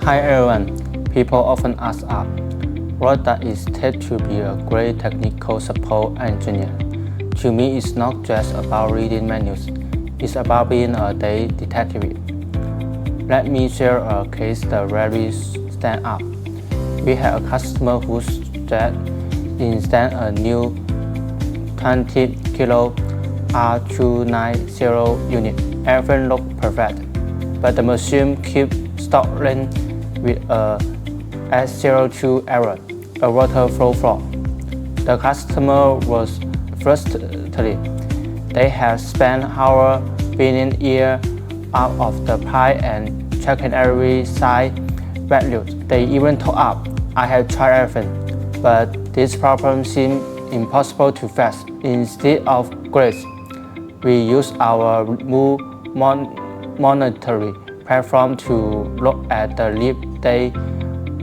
Hi everyone, people often ask us, what does it take to be a great technical support engineer? To me, it's not just about reading menus, it's about being a day detective. Let me share a case that really stands out. We had a customer who said installed a new 20 kilo R290 unit. Everything looked perfect, but the machine kept stalling with a S02 error, a water flow flaw. The customer was frustrated. They had spent hours cleaning ear out of the pipe and checking every side value. They even told us, I have tried everything, but this problem seemed impossible to fix. Instead of grace, we used our new monitoring platform to look at the leap day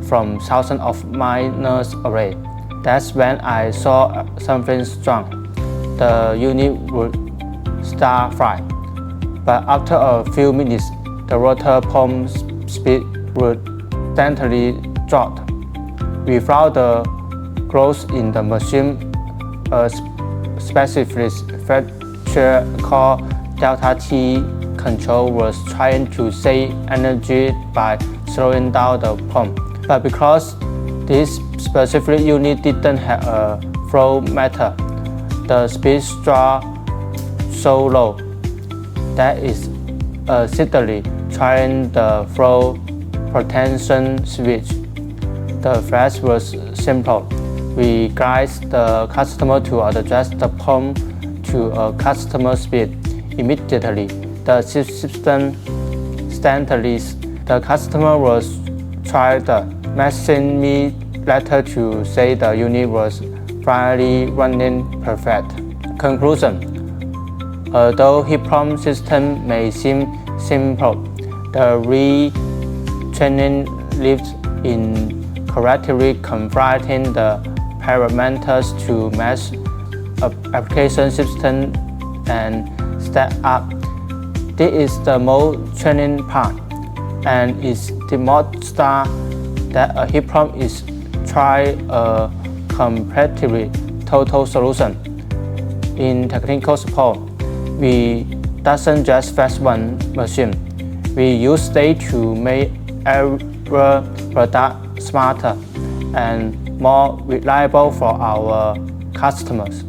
from thousands of miles away. That's when I saw something strong. The unit would start flying, but after a few minutes, the water pump speed would suddenly drop. We found the growth in the machine, a specific feature called delta T control was trying to save energy by slowing down the pump. But because this specific unit didn't have a flow meter, the speed dropped so low that it's suddenly trying the flow protection switch. The fix was simple. We guided the customer to adjust the pump to a customer speed. Immediately, the system stabilized. The customer was tried messaging me later to say the unit was finally running perfect. Conclusion: although heat pump system may seem simple, the retraining lives in correctly configuring the parameters to match application system and step up. This is the most training part, and it's demonstrates that a heat pump is try a completely total solution. In technical support, we doesn't just fix one machine. We use data to make every product smarter and more reliable for our customers.